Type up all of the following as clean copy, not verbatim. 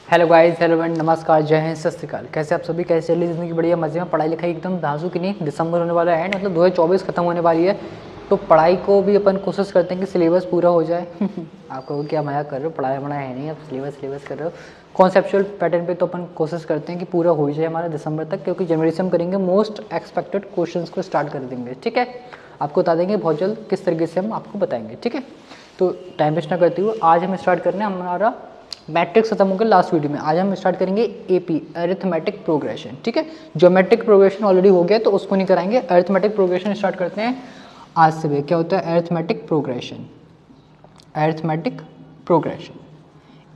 Hello guys, hello and नमस्कार, जय हिंद, सत श्री अकाल। कैसे आप सभी, कैसे चल रही ज़िंदगी? बढ़िया, मजे में। पढ़ाई लिखाई एकदम धांसू की नहीं। दिसंबर होने वाला है, मतलब 2024 खत्म होने वाली है, तो पढ़ाई को भी अपन कोशिश करते हैं कि सिलेबस पूरा हो जाए। आपको क्या मजाक कर रहे हो, पढ़ाई वढ़ाई है नहीं, अब सिलेबस कर रहे हो। कॉन्सेप्चुअल पैटर्न पे तो अपन कोशिश करते हैं कि पूरा हो जाए हमारा दिसंबर तक, क्योंकि जनवरी से हम करेंगे मोस्ट एक्सपेक्टेड क्वेश्चन को स्टार्ट कर देंगे। ठीक है, आपको बता देंगे बहुत जल्द किस तरीके से हम आपको बताएंगे। ठीक है, तो टाइम वेस्ट ना करते हुए आज हम स्टार्ट करने हमारा मैट्रिक्स खत्म हो गया लास्ट वीडियो में। आज हम स्टार्ट करेंगे एपी, अरिथमेटिक प्रोग्रेशन। ठीक है, ज्योमेट्रिक प्रोग्रेशन ऑलरेडी हो गया तो उसको नहीं कराएंगे। अरिथमेटिक प्रोग्रेशन स्टार्ट करते हैं आज से भी। क्या होता है arithmetic progression? Arithmetic progression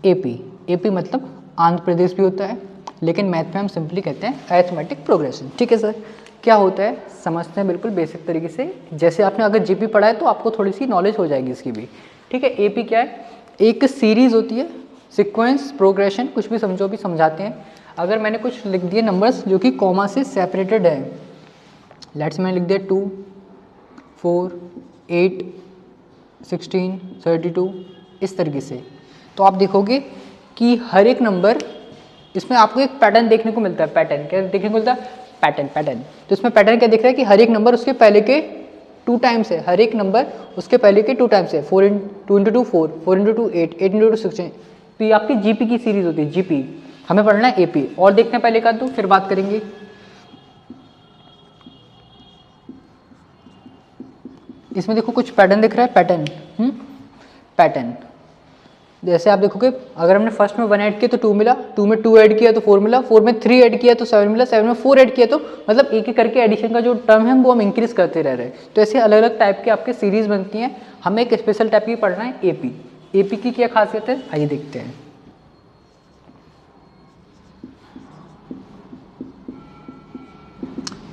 AP, AP मतलब आंध्र प्रदेश भी होता है, लेकिन मैथ में हम सिंपली कहते हैं अरिथमेटिक प्रोग्रेशन। ठीक है सर, क्या होता है समझते हैं बिल्कुल बेसिक तरीके से। जैसे आपने अगर जीपी पढ़ा है तो आपको थोड़ी सी नॉलेज हो जाएगी इसकी भी। ठीक है, एपी क्या है? एक सीरीज होती है, सीक्वेंस, प्रोग्रेशन, कुछ भी समझो, भी समझाते हैं। अगर मैंने कुछ लिख दिए नंबर्स जो कि कॉमा से सेपरेटेड है, लेट्स मैंने लिख दिया 2, 4, 8, 16, 32, इस तरीके से, तो आप देखोगे कि हर एक नंबर, इसमें आपको एक पैटर्न देखने को मिलता है। पैटर्न क्या देखने को मिलता है? पैटर्न। तो इसमें पैटर्न क्या दिख रहा है कि हर एक नंबर उसके पहले के 2 टाइम्स है। हर एक नंबर उसके पहले के 2 टाइम्स है। 2 इंटू 2 4, 4 इंटू 2 8, 8 इंटू 2 16। तो ये आपकी जीपी की सीरीज होती है। जीपी हमें पढ़ना है एपी, और देखते हैं पहले का, तो फिर बात करेंगे। इसमें देखो कुछ पैटर्न दिख रहा है। पैटर्न जैसे आप देखोगे, अगर हमने फर्स्ट में 1 ऐड किया तो 2 मिला, 2 में 2 ऐड किया तो 4 मिला, 4 में 3 ऐड किया तो 7 मिला, 7 में 4 ऐड किया तो मतलब एक एक करके एडिशन का जो टर्म है वो हम इंक्रीज करते रह रहे हैं। तो ऐसे अलग अलग टाइप के आपके सीरीज बनती हैं। हमें एक स्पेशल टाइप की पढ़ना है एपी। एपी की क्या खासियत है, आइए देखते हैं।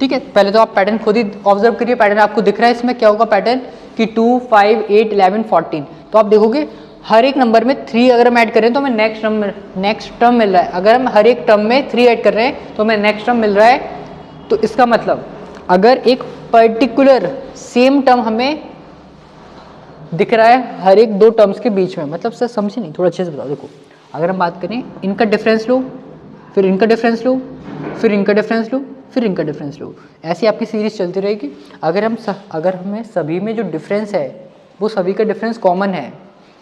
ठीक है, पहले तो आप पैटर्न खुद ही ऑब्जर्व करिए। पैटर्न आपको दिख रहा है इसमें क्या होगा पैटर्न कि 2, 5, 8, 11, 14। तो आप देखोगे हर एक नंबर में 3 अगर हम ऐड करें तो हमें नेक्स्ट टर्म मिल रहा है। अगर हम हर एक टर्म में 3 ऐड कर रहे हैं तो हमें नेक्स्ट टर्म मिल रहा है। तो इसका मतलब अगर एक पर्टिकुलर सेम टर्म हमें दिख रहा है हर एक 2 टर्म्स के बीच में, मतलब सर समझे नहीं, थोड़ा अच्छे से बताओ। देखो, अगर हम बात करें इनका डिफरेंस लो, फिर इनका डिफरेंस लो, फिर इनका डिफरेंस लो, फिर इनका डिफरेंस लो, ऐसी आपकी सीरीज चलती रहेगी। अगर हमें सभी में जो डिफरेंस है वो सभी का डिफरेंस कॉमन है।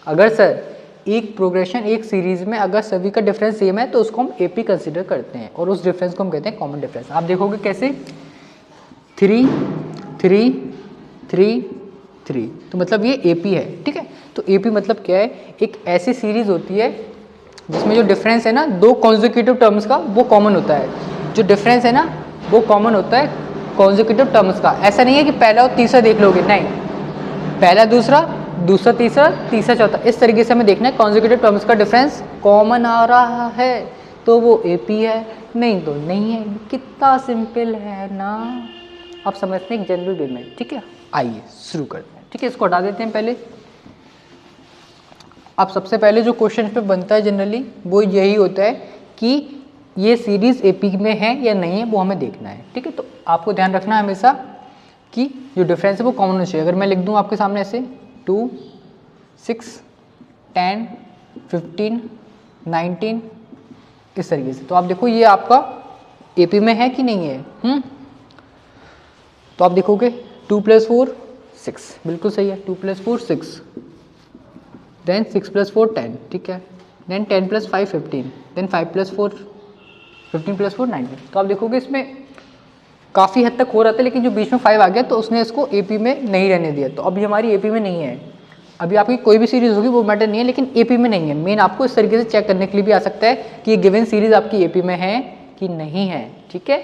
अगर सर एक प्रोग्रेशन, एक सीरीज में अगर सभी का डिफरेंस सेम है तो उसको हम एपी कंसीडर करते हैं, और उस डिफरेंस को हम कहते हैं कॉमन डिफरेंस। आप देखोगे कैसे 3, 3, 3, 3, तो मतलब ये एपी है। ठीक है, तो एपी मतलब क्या है? एक ऐसी सीरीज होती है जिसमें जो डिफरेंस है ना 2 कॉन्जिक्यूटिव टर्म्स का, वो कॉमन होता है। जो डिफरेंस है ना वो कॉमन होता है कॉन्जिक्यूटिव टर्म्स का। ऐसा नहीं है कि पहला और तीसरा देख लोगे, नहीं, पहला दूसरा, दूसरा तीसरा, तीसरा चौथा, इस तरीके से हमें देखना है कॉन्जिक्यूटिव टर्म्स का डिफरेंस कॉमन आ रहा है तो वो एपी है, नहीं तो नहीं है। कितना सिंपल है ना, आप समझते हैं एक जनरल वे में। ठीक है, आइए शुरू करते हैं। ठीक है, इसको हटा देते हैं पहले। अब सबसे पहले जो क्वेश्चन पे बनता है जनरली वो यही होता है कि ये सीरीज एपी में है या नहीं है, वो हमें देखना है। ठीक है, तो आपको ध्यान रखना है हमेशा कि जो डिफरेंस है वो कॉमन होना चाहिए। अगर मैं लिख दूं आपके सामने ऐसे 2, 6, 10, 15, 19, इस तरीके से, तो आप देखो ये आपका एपी में है कि नहीं है। तो आप देखोगे 2 + 4 6, बिल्कुल सही है। 2 + 4 6, देन 6 + 4 10, ठीक है, देन 10 + 5 15, देन 5 + 4 15 + 4 19। तो आप देखोगे इसमें काफ़ी हद तक हो रहा था, लेकिन जो बीच में 5 आ गया तो उसने इसको एपी में नहीं रहने दिया। तो अभी हमारी एपी में नहीं है। अभी आपकी कोई भी सीरीज होगी वो मैटर नहीं है, लेकिन एपी में नहीं है। मेन आपको इस तरीके से चेक करने के लिए भी आ सकता है कि ये गिवन सीरीज आपकी एपी में है कि नहीं है। ठीक है,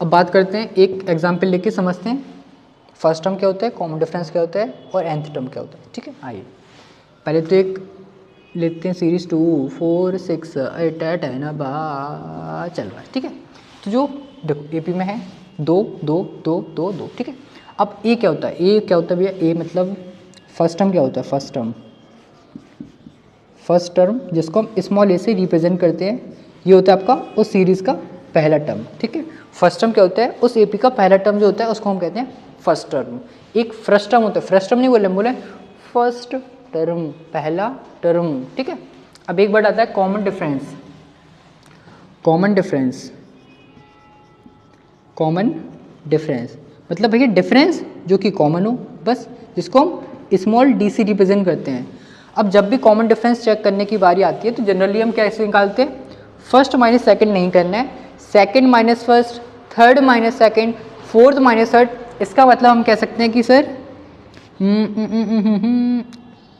अब बात करते हैं, एक एग्जाम्पल लेके समझते हैं फर्स्ट टर्म क्या होता है, कॉमन डिफरेंस क्या होता है, और nth टर्म क्या होता है। ठीक है, आइए पहले तो एक लेते हैं सीरीज 2, 4, 6, 8, 10 चल रहा है। ठीक है, तो जो देखो एपी में है 2, 2, 2, 2, 2। ठीक है, अब ए क्या होता है? ए क्या होता है भैया? ए मतलब फर्स्ट टर्म क्या होता है? फर्स्ट टर्म जिसको हम स्मॉल ए से रिप्रेजेंट करते हैं, ये होता है आपका उस सीरीज का पहला टर्म। ठीक है, फर्स्ट टर्म क्या होता है? उस एपी का पहला टर्म जो होता है उसको हम कहते हैं फर्स्ट टर्म। एक फर्स्ट टर्म होता है, फर्स्ट टर्म नहीं बोले, फर्स्ट टर्म, पहला टर्म। ठीक है, अब एक वर्ड आता है common difference. Common difference, common difference मतलब भैया डिफरेंस जो कि कॉमन हो, बस, जिसको हम स्मॉल डी से रिप्रेजेंट करते हैं। अब जब भी कॉमन डिफरेंस चेक करने की बारी आती है तो जनरली हम कैसे निकालते हैं, फर्स्ट माइनस सेकंड नहीं करना है, second minus first, third minus second, fourth minus third. इसका मतलब हम कह सकते हैं कि sir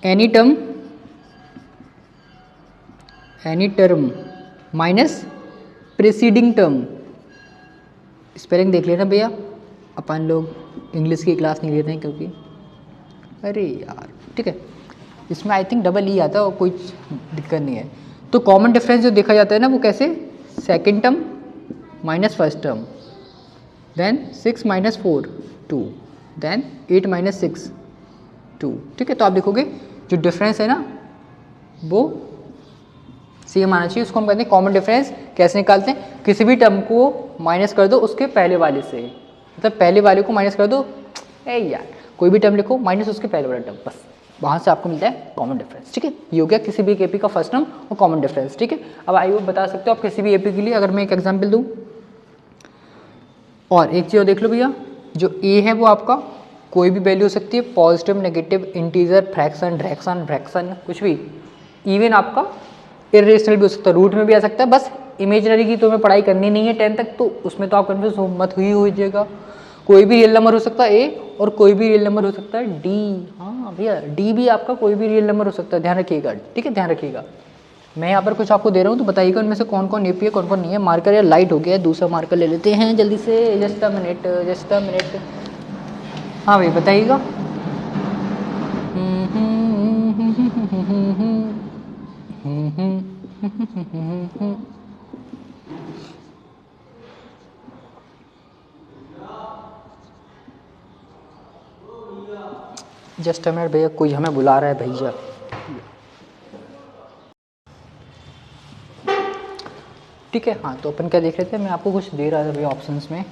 any term minus preceding term. Spelling देख लेना भैया, अपन लोग इंग्लिश की क्लास नहीं लेते हैं क्योंकि, अरे यार ठीक है, इसमें आई थिंक डबल ई आता है और कोई दिक्कत नहीं है। तो कॉमन डिफरेंस जो देखा जाता है ना वो कैसे, second term minus first term, then 6 minus 4 2, then 8 minus 6 2। ठीक है, तो आप देखोगे जो डिफरेंस है ना वो सेम आना चाहिए, उसको हम कहते हैं कॉमन डिफरेंस। कैसे निकालते हैं, किसी भी टर्म को माइनस कर दो उसके पहले वाले से, मतलब पहले वाले को माइनस कर दो, ए यार कोई भी टर्म लिखो माइनस उसके पहले वाला टर्म, बस वहाँ से आपको मिलता है कॉमन डिफरेंस। ठीक है, ये हो गया किसी भी एक एपी का फर्स्ट टर्म और कॉमन डिफरेंस। ठीक है, अब आई वो बता सकते हो आप किसी भी एपी के लिए, अगर मैं एक एग्जाम्पल दूँ और एक चीज़ देख लो भैया, जो ए है वो आपका कोई भी वैल्यू हो सकती है, positive, negative, integer, fraction, fraction कुछ भी, इवन आपका इरेशनल भी हो सकता है, रूट में भी आ सकता है। बस इमेजनरी की तो हमें पढ़ाई करनी नहीं है 10 तक, तो उसमें तो आप कन्फ्यूज मत हुई हो जाएगा। कोई भी रियल नंबर हो सकता है ए और कोई भी रियल नंबर हो सकता है डी। हाँ भैया, डी भी आपका कोई भी रियल नंबर हो सकता है, ध्यान रखिएगा। ठीक है, ध्यान रखिएगा। मैं यहाँ पर कुछ आपको दे रहा हूँ तो बताइएगा उनमें से कौन कौन एपी है कौन कौन नहीं है। मार्कर यार लाइट हो गया है, दूसरा मार्कर ले लेते हैं जल्दी से, just a minute, just a minute. हाँ भाई बताइएगा। जस्ट अ मिनट भैया, कोई हमें बुला रहा है भैया। ठीक है, हाँ तो अपन क्या देख रहे थे, मैं आपको कुछ दे रहा था भैया ऑप्शंस में।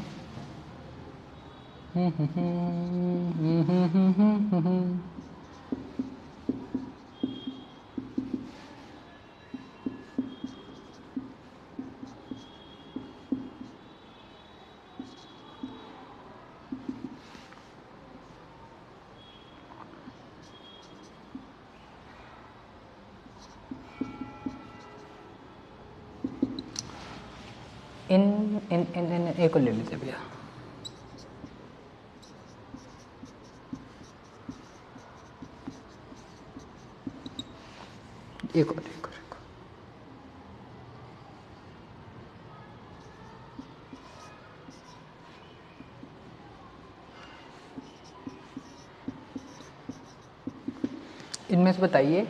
इन इन इन इन एक और ले लीजिए भैया। एक और इनमें से बताइए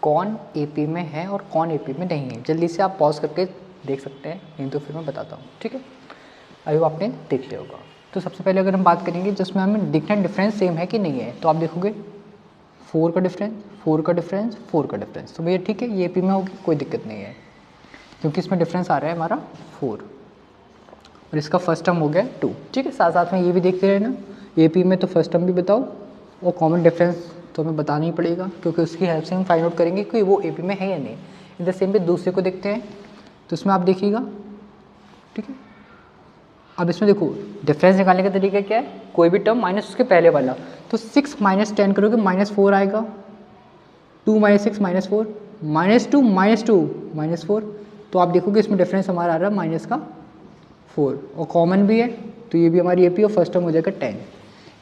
कौन एपी में है और कौन एपी में नहीं है। जल्दी से आप पॉज करके देख सकते हैं, नहीं तो फिर मैं बताता हूँ। ठीक है, अभी आपने देख लिया होगा। तो सबसे पहले अगर हम बात करेंगे जिसमें हमें दिखना डिफरेंस सेम है कि नहीं है, तो आप देखोगे 4 का डिफरेंस, 4 का डिफरेंस, 4 का डिफरेंस, तो भैया ठीक है ये एपी में होगी, कोई दिक्कत नहीं है क्योंकि इसमें डिफरेंस आ रहा है हमारा 4 और इसका फर्स्ट टर्म हो गया 2। ठीक है, साथ साथ में ये भी देखते रहना, एपी में तो फर्स्ट टर्म भी बताओ और कॉमन डिफरेंस तो हमें बताना ही पड़ेगा क्योंकि उसकी हेल्प से हम फाइंड आउट करेंगे कि वो एपी में है या नहीं। इन द सेम पे दूसरे को देखते हैं, तो इसमें आप देखिएगा। ठीक है, अब इसमें देखो डिफरेंस निकालने का तरीका क्या है, कोई भी टर्म माइनस उसके पहले वाला, तो 6 माइनस 10 करोगे -4 आएगा, 2 माइनस 6 -4, -2 -2 -4, तो आप देखोगे इसमें डिफरेंस हमारा आ रहा है माइनस का 4 और कॉमन भी है, तो ये भी हमारी एपी और फर्स्ट टर्म हो जाएगा 10।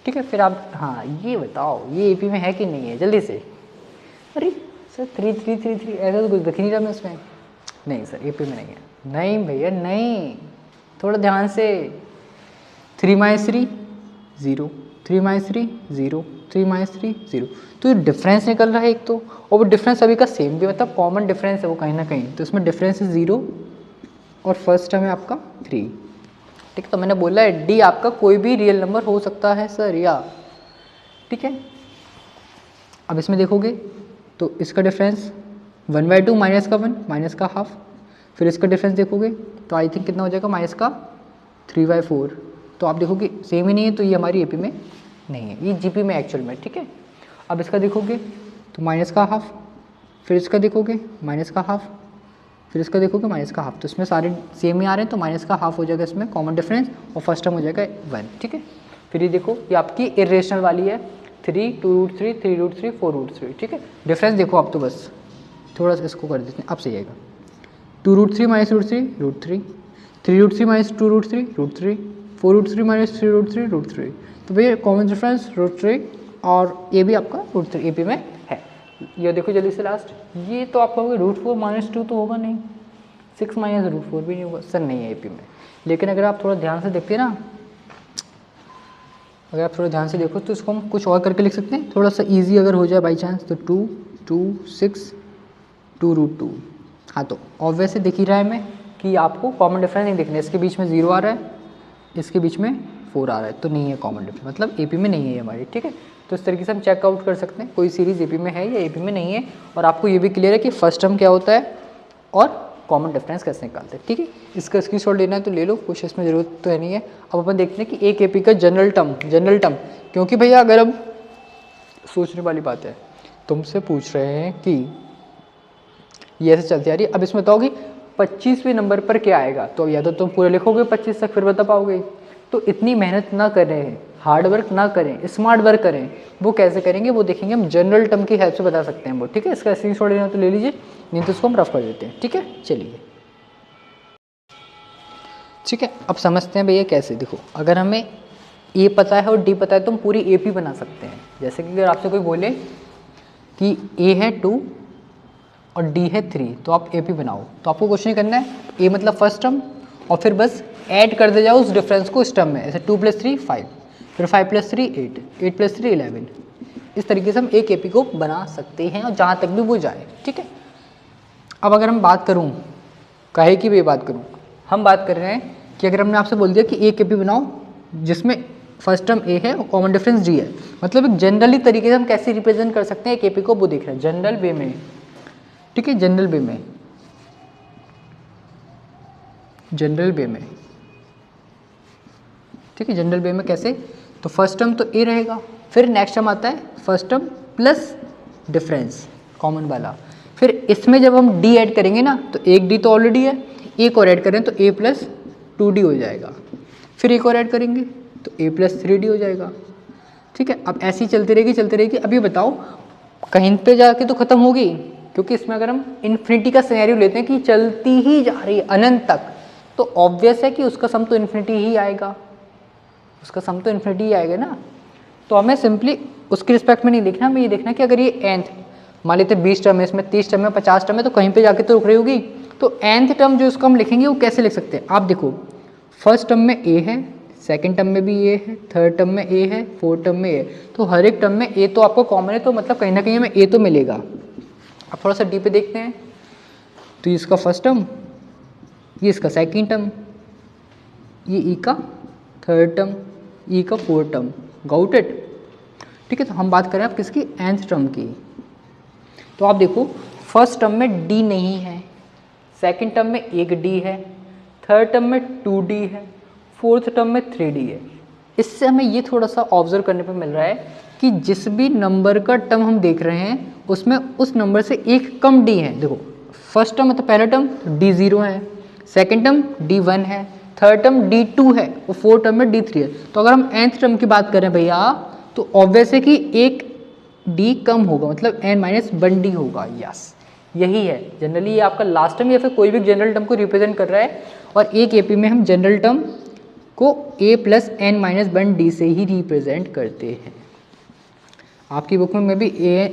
ठीक है, फिर आप हाँ ये बताओ ये एपी में है कि नहीं है जल्दी से। अरे सर 3 3 3 3 ऐसा तो कुछ दिख नहीं रहा मैं उसमें। नहीं सर एपी में नहीं है, नहीं भैया नहीं, थोड़ा ध्यान से। 3 माइनस 3 0, 3 माइनस 3 0, 3 माइनस 3 0, तो डिफरेंस निकल रहा है एक तो, और वो डिफरेंस सभी का सेम भी, मतलब कॉमन डिफरेंस है वो कहीं ना कहीं, तो इसमें डिफरेंस है 0 और फर्स्ट टर्म है आपका 3। ठीक है, तो मैंने बोला है डी आपका कोई भी रियल नंबर हो सकता है सर या। ठीक है, अब इसमें देखोगे तो इसका डिफरेंस 1/2 माइनस का 1 माइनस का हाफ, फिर इसका डिफरेंस देखोगे तो आई थिंक कितना हो जाएगा माइनस का 3/4, तो आप देखोगे सेम ही नहीं है, तो ये हमारी एपी में नहीं है, ये जीपी में एक्चुअल में। ठीक है, अब इसका देखोगे तो माइनस का हाफ फिर इसका देखोगे माइनस का हाफ, फिर इसका देखोगे माइनस का हाफ, तो इसमें सारे सेम ही आ रहे हैं, तो माइनस का हाफ हो जाएगा इसमें कॉमन डिफरेंस, और फर्स्ट टर्म हो जाएगा 1, ठीक है। फिर ये देखो ये आपकी इरेशनल वाली है, 3, 2√3, 3√3, 4√3, ठीक है। डिफरेंस देखो आप तो बस थोड़ा सा इसको कर देते हैं, अब सही आएगा। 2√3 माइनस √3, √3, 3√3 माइनस 2√3, √3, 4√3 माइनस 3√3, √3। तो भैया कॉमन डिफरेंस √3, और ये भी आपका √3 AP में है। ये देखो जल्दी से लास्ट, ये तो आप कहोगे √4 माइनस 2 तो होगा नहीं, 6 माइनस √4 भी नहीं होगा सर, नहीं है AP में। लेकिन अगर आप थोड़ा ध्यान से देखते हैं ना, अगर आप थोड़ा ध्यान से देखो तो इसको हम कुछ और करके लिख सकते हैं, थोड़ा सा ईजी अगर हो जाए बाई चांस, तो 2, 2, 6, 2√2। हाँ तो ऑब्वियसली दिख ही रहा है हमें कि आपको कॉमन डिफरेंस नहीं दिखना है, इसके बीच में 0 आ रहा है, इसके बीच में 4 आ रहा है, तो नहीं है कॉमन डिफरेंस, मतलब AP में नहीं है हमारी, ठीक है। तो इस तरीके से हम चेकआउट कर सकते हैं कोई सीरीज़ AP में है या AP में नहीं है, और आपको ये भी क्लियर है कि फर्स्ट टर्म क्या होता है और कॉमन डिफरेंस कैसे निकालते हैं, ठीक है। इसका स्क्रीनशॉट लेना है तो ले लो, कुछ इसमें ज़रूरत तो है नहीं है। अब अपन देखते हैं कि एक AP का जनरल टर्म, क्योंकि भैया अगर अब सोचने वाली बात है, तुमसे पूछ रहे हैं कि ये ऐसे चलती आ रही है, अब इसमें बताओ कि 25वें नंबर पर क्या आएगा, तो या तो तुम पूरे लिखोगे 25 तक फिर बता पाओगे। तो इतनी मेहनत ना करें, हार्ड वर्क ना करें, स्मार्ट वर्क करें, वो कैसे करेंगे वो देखेंगे हम, जनरल टर्म की हेल्प से बता सकते हैं वो, ठीक है। इसका स्क्रीनशॉट लेना तो ले लीजिए, नहीं तो इसको हम रफ कर देते हैं, ठीक है। चलिए ठीक है, अब समझते हैं भैया कैसे। देखो अगर हमें ए पता है और डी पता है तो हम पूरी AP बना सकते हैं। जैसे कि अगर आपसे कोई बोले कि ए है 2 और डी है 3, तो आप AP बनाओ, तो आपको कुछ नहीं करना है, ए मतलब फर्स्ट टर्म, और फिर बस ऐड कर दे जाओ उस डिफरेंस को इस टर्म में, ऐसे 2 + 3 5, फिर 5 + 3 8, 8 + 3 11। इस तरीके से हम एक AP को बना सकते हैं, और जहाँ तक भी वो जाए, ठीक है। अब अगर हम बात करूँ काहे की भी बात करूँ, हम बात कर रहे हैं कि अगर हमने आपसे बोल दिया कि एक AP बनाओ जिसमें फर्स्ट टर्म A है और कॉमन डिफरेंस D है, मतलब एक जनरली तरीके से हम कैसे रिप्रेजेंट कर सकते हैं एक AP को, वो देख रहे हैं जनरल वे में, ठीक है। जनरल वे में, ठीक है, जनरल वे में कैसे, तो फर्स्ट टर्म तो A रहेगा, फिर नेक्स्ट टर्म आता है first term plus difference common वाला, फिर इसमें जब हम D ऐड करेंगे ना, तो एक D तो ऑलरेडी है, एक और ऐड करें तो A + 2D हो जाएगा, फिर एक और ऐड करेंगे तो A + 3D हो जाएगा, ठीक है। अब ऐसी चलती रहेगी। अब ये बताओ कहीं पे जाके तो ख़त्म होगी, क्योंकि इसमें अगर हम इन्फिनिटी का सिनेरियो लेते हैं कि चलती ही जा रही है अनंत तक, तो ऑब्वियस है कि उसका सम तो इन्फिनिटी ही आएगा, ना। तो हमें सिंपली उसके रिस्पेक्ट में नहीं देखना, हमें ये देखना कि अगर ये nth, मान लेते 20 टर्म है, इसमें 30 टर्म है, 50 टर्म है, तो कहीं पे जाके तो रुक रही होगी। तो nth टर्म जो उसको हम लिखेंगे वो कैसे लिख सकते हैं, आप देखो फर्स्ट टर्म में A है, सेकंड टर्म में भी A है, थर्ड टर्म में A है, फोर्थ टर्म में A है, तो हर एक टर्म में A तो आपको कॉमन है, तो मतलब कहीं ना कहीं हमें A तो मिलेगा। अब थोड़ा सा D पे देखते हैं, तो ये इसका फर्स्ट टर्म, ये इसका सेकंड टर्म, ये E का थर्ड टर्म, E का फोर्थ टर्म, गॉट इट, ठीक है। तो हम बात करें आप किसकी, nth टर्म की, तो आप देखो फर्स्ट टर्म में D नहीं है, सेकंड टर्म में एक D है, थर्ड टर्म में 2D है, फोर्थ टर्म में 3D है। इससे हमें ये थोड़ा सा ऑब्जर्व करने पर मिल रहा है कि जिस भी नंबर का टर्म हम देख रहे हैं उसमें उस नंबर से एक कम D है। देखो फर्स्ट टर्म मतलब पहला टर्म D0 है, सेकंड टर्म D1 है, थर्ड टर्म D2 है, और फोर्थ टर्म में D3 है। तो अगर हम nth टर्म की बात करें भैया, तो ऑब्वियस है कि एक D कम होगा, मतलब n-1D होगा। यस, यही है जनरली, ये आपका लास्ट टर्म या फिर कोई भी जनरल टर्म को रिप्रेजेंट कर रहा है, और एक AP में हम जनरल टर्म को A + n-1D से ही रिप्रेजेंट करते हैं। आपकी बुक में भी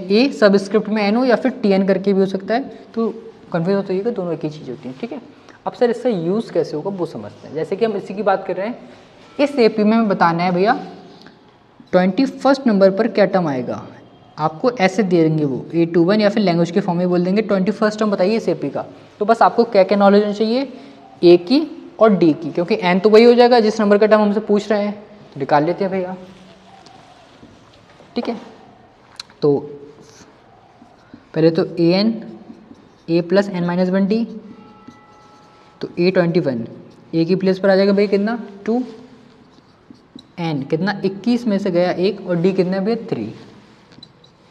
A सबस्क्रिप्ट में N हो या फिर TN करके भी हो सकता है, तो कन्फ्यूज होता है कि दोनों एक ही चीज़ होती है, ठीक है। अब सर इसका यूज़ कैसे होगा वो समझते हैं। जैसे कि हम इसी की बात कर रहे हैं, इस AP में हमें बताना है भैया 21st नंबर पर क्या टर्म आएगा, आपको ऐसे दे देंगे वो A21 या फिर लैंग्वेज के फॉर्म में बोल देंगे 21st टर्म बताइए इस AP का। तो बस आपको क्या क्या नॉलेज होनी चाहिए, A की और D की, क्योंकि n तो वही हो जाएगा जिस नंबर का टर्म हमसे पूछ रहे हैं, तो निकाल लेते हैं भैया, ठीक है। तो पहले तो A + n-1D, तो A21, A की प्लेस पर आ जाएगा भाई कितना 2, n कितना 21 में से गया 1, और D कितना भी 3,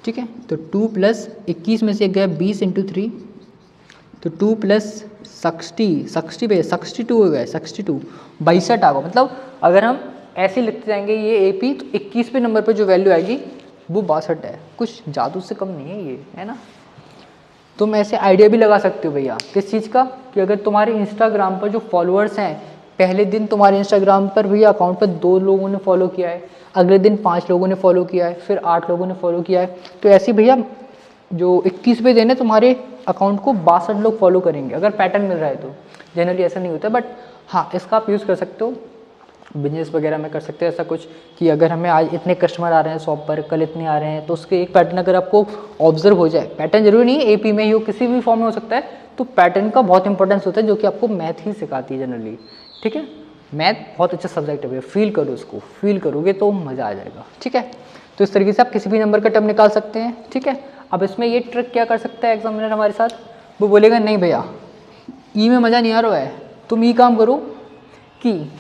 ठीक है। तो 2 प्लस 21 में से एक गया 20 इंटू 3, तो 2 प्लस 60 पे 62 हो गया, 62 62 आ गया। मतलब अगर हम ऐसे लिखते जाएंगे ये AP, तो 21वें नंबर पर जो वैल्यू आएगी वो 62 है। कुछ जादू से कम नहीं है ये, है ना। तुम ऐसे आइडिया भी लगा सकते हो भैया किस चीज़ का, कि अगर तुम्हारे इंस्टाग्राम पर जो फॉलोअर्स हैं, पहले दिन तुम्हारे इंस्टाग्राम पर भैया अकाउंट पर 2 लोगों ने फॉलो किया है, अगले दिन 5 लोगों ने फॉलो किया है, फिर 8 लोगों ने फॉलो किया है, तो ऐसे भैया जो 21वें दिन है तुम्हारे अकाउंट को 62 लोग फॉलो करेंगे, अगर पैटर्न मिल रहा है तो। जनरली ऐसा नहीं होता, बट हाँ इसका आप यूज़ कर सकते हो, बिजनेस वगैरह में कर सकते हैं ऐसा कुछ, कि अगर हमें आज इतने कस्टमर आ रहे हैं शॉप पर, कल इतने आ रहे हैं, तो उसके एक पैटर्न अगर आपको ऑब्जर्व हो जाए, पैटर्न जरूरी नहीं है AP में ही हो, किसी भी फॉर्म में हो सकता है, तो पैटर्न का बहुत इंपॉर्टेंस होता है, जो कि आपको मैथ ही सिखाती है जनरली। ठीक है, मैथ बहुत अच्छा सब्जेक्ट है भैया, फील करो उसको, फील करोगे तो मज़ा आ जाएगा। ठीक है, तो इस तरीके से आप किसी भी नंबर का टर्म निकाल सकते हैं। ठीक है, अब इसमें ये ट्रिक क्या कर सकता है एग्जामिनर हमारे साथ, वो बोलेगा नहीं भैया ई में मज़ा नहीं आ रहा है, तुम ये काम करो कि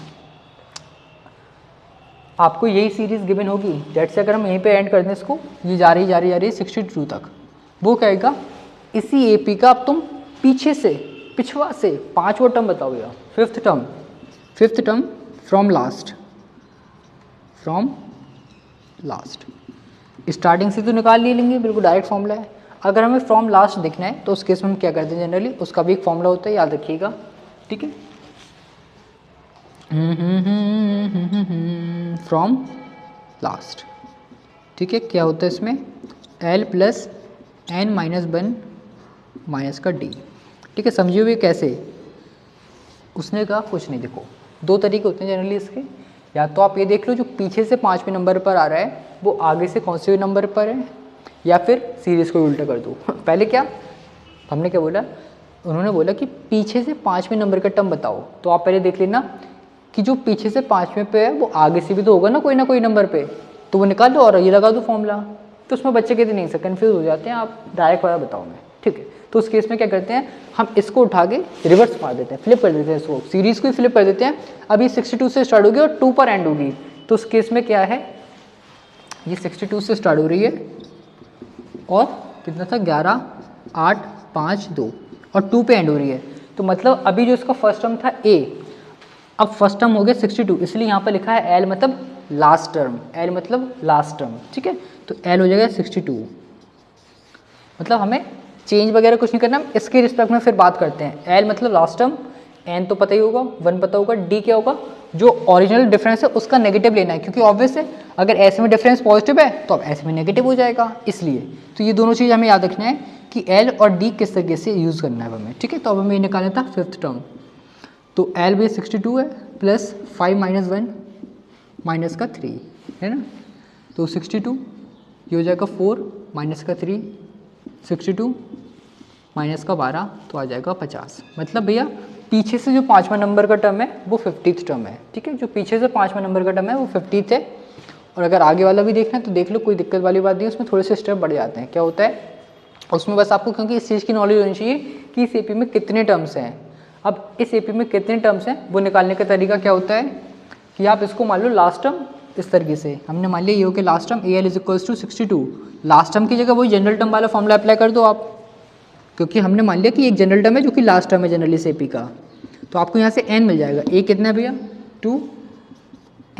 आपको यही सीरीज़ गिवन होगी, जेट से अगर हम यहीं पे एंड कर दें इसको, ये जा रही 62 तक, वो कहेगा इसी AP का अब तुम पीछे से पिछवा से 5वां टर्म बताओ भैया, fifth term from last. Starting से तो निकाल ले लेंगे, बिल्कुल डायरेक्ट फॉर्मूला है। अगर हमें फ्रॉम लास्ट देखना है तो उस केस में हम क्या करते हैं जनरली, उसका भी एक फॉर्मूला होता है, याद रखिएगा। ठीक है, फ्रॉम लास्ट। ठीक है, क्या होता है इसमें L plus N minus 1 minus का D। ठीक है, समझिए हुए कैसे, उसने कहा कुछ नहीं, देखो 2 तरीके होते हैं जनरली इसके, या तो आप ये देख लो जो पीछे से 5वें नंबर पर आ रहा है वो आगे से कौन से नंबर पर है, या फिर सीरीज़ को उल्टा कर दो। पहले क्या हमने क्या बोला, उन्होंने बोला कि पीछे से 5वें नंबर का टर्म बताओ, तो आप पहले देख लेना कि जो पीछे से 5वें पे है वो आगे से भी तो होगा ना कोई नंबर पे, तो वो निकाल दो और ये लगा दो फॉर्मूला। तो उसमें बच्चे कहते नहीं सर कन्फ्यूज़ हो जाते हैं, आप डायरेक्ट वाला बताओ मैं। ठीक है, तो उस केस में क्या करते हैं, हम इसको उठा के रिवर्स मार देते हैं, फ्लिप कर देते हैं, इसको सीरीज़ को ही फ्लिप कर देते हैं। अभी 62 से स्टार्ट होगी और 2 पर एंड होगी, तो उस केस में क्या है, ये 62 से स्टार्ट हो रही है और कितना था 11, 8, 5, 2 और 2 पे एंड हो रही है। तो मतलब अभी जो इसका फर्स्ट टर्म था A, अब फर्स्ट टर्म हो गया 62, इसलिए यहाँ पर लिखा है L मतलब लास्ट टर्म, L मतलब लास्ट टर्म। ठीक है, तो L हो जाएगा 62। मतलब हमें चेंज वगैरह कुछ नहीं करना, इसके रिस्पेक्ट में फिर बात करते हैं। L मतलब लास्ट टर्म, N तो पता ही होगा, 1 पता होगा, D क्या होगा, जो ओरिजिनल डिफरेंस है उसका नेगेटिव लेना है, क्योंकि ऑब्वियस है अगर ऐसे में डिफरेंस पॉजिटिव है तो अब ऐसे में नेगेटिव हो जाएगा, इसलिए तो ये दोनों चीज़ हमें याद रखना है कि L और D किस तरीके से यूज़ करना है हमें। ठीक है, तो अब हमें ये निकालना था फिफ्थ टर्म, तो L भी 62 है प्लस 5 माइनस 1 माइनस का 3 है ना, तो 62 ये हो जाएगा 4 माइनस का 3, 62 माइनस का 12 तो आ जाएगा 50। मतलब भैया पीछे से जो 5वां नंबर का टर्म है वो 50th टर्म है। ठीक है, जो पीछे से 5वां नंबर का टर्म है वो 50th है, और अगर आगे वाला भी देखना है तो देख लो, कोई दिक्कत वाली बात नहीं है, उसमें थोड़े से स्टेप बढ़ जाते हैं। क्या होता है उसमें, बस आपको क्योंकि इस चीज़ की नॉलेज होनी चाहिए कि इस AP में कितने टर्म्स हैं। अब इस AP में कितने टर्म्स हैं वो निकालने का तरीका क्या होता है कि आप इसको मान लो लास्ट टर्म, इस तरीके से हमने मान लिया ये हो कि last term AL is equals to 62, last term की जगह वही जनरल टर्म वाला फॉर्मूला अप्लाई कर दो आप, क्योंकि हमने मान लिया कि एक जनरल टर्म है जो कि लास्ट टर्म है जनरली इस AP का, तो आपको यहाँ से n मिल जाएगा। A कितना है भैया 2,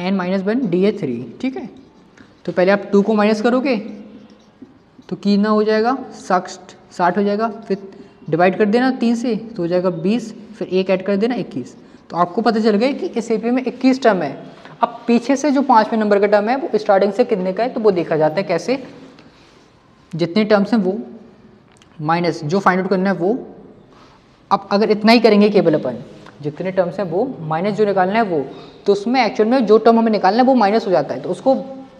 n माइनस 1, D है 3। ठीक है, तो पहले आप 2 को माइनस करोगे तो कितना हो जाएगा 60 हो जाएगा, फिर डिवाइड कर देना 3 से तो हो जाएगा 20, फिर 1 ऐड कर देना 21, तो आपको पता चल गया कि इस AP में 21 टर्म है। अब पीछे से जो 5वें नंबर का टर्म है वो स्टार्टिंग से कितने का है, तो वो देखा जाता है कैसे, जितने टर्म्स हैं वो माइनस जो फाइंड आउट करना है वो, अब अगर इतना ही करेंगे केवल अपन, जितने टर्म्स हैं वो माइनस जो निकालना है वो, तो उसमें एक्चुअल में जो टर्म हमें निकालना है वो माइनस हो जाता है, तो उसको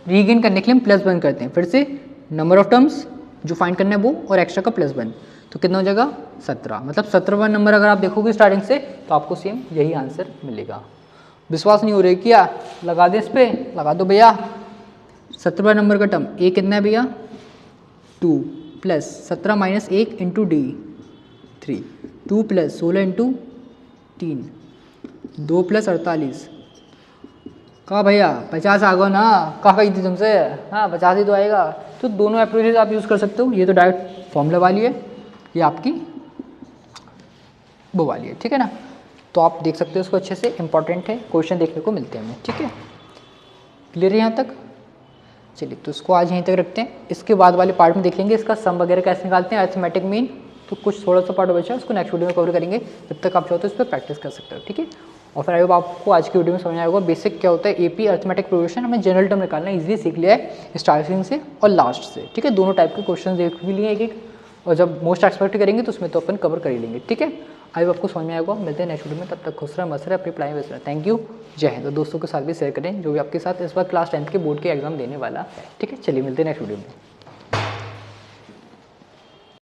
रीगेन करने के लिए हम +1 करते हैं, फिर से नंबर ऑफ टर्म्स जो फाइंड करना है वो और एक्स्ट्रा का +1, तो कितना हो जाएगा 17। मतलब 17वां नंबर अगर आप देखोगे स्टार्टिंग से तो आपको सेम यही आंसर मिलेगा। विश्वास नहीं हो रही क्या, लगा दें इस पर, लगा दो भैया। 17वां नंबर का टर्म A कितना है भैया 2 plus 17 minus 1 into D 3, 2 plus 16 into 3, 2 plus 48, कहा भैया 50 आ गो ना, कहा गई थी तुमसे, हाँ 50 ही तो आएगा। तो दोनों अप्रोचेज आप यूज़ कर सकते हो। ये तो डायरेक्ट फॉर्मूला वाली है, ये आपकी वो वाली है, ठीक है ना। तो आप देख सकते हो इसको अच्छे से, इंपॉर्टेंट है, क्वेश्चन देखने को मिलते हैं हमें, ठीक है। क्लियर है यहाँ तक? चलिए तो इसको आज यहीं तक रखते हैं। इसके बाद वाले पार्ट में देख लेंगे इसका सम वगैरह कैसे निकालते हैं, अरिथमेटिक मीन। तो कुछ थोड़ा सा पार्ट बचा है, उसको नेक्स्ट वीडियो में कवर करेंगे। जब तक आप चाहो तो इस पर प्रैक्टिस कर सकते हो, ठीक है। और फिर आई होप आपको आज की वीडियो में समझ आया होगा बेसिक क्या होता है एपी अरिथमेटिक प्रोग्रेशन। हमें जनरल टर्म निकालना इजीली सीख लिया है स्टार्टिंग से और लास्ट से, ठीक है। दोनों टाइप के क्वेश्चन देख भी लिए एक, और जब मोस्ट एक्सपेक्ट करेंगे तो उसमें तो अपन कवर कर ही लेंगे, ठीक है। आई होप आपको समझ में आएगा। मिलते हैं नेक्स्ट वीडियो में, तब तक खुश रहा मस्त रहे, अपनी पढ़ाई में व्यस्त रहे। थैंक यू, जय हिंद। तो दोस्तों के साथ भी शेयर करें जो भी आपके साथ इस बार क्लास 10th के बोर्ड के एग्जाम देने वाला है, ठीक है। चलिए मिलते हैं नेक्स्ट वीडियो में।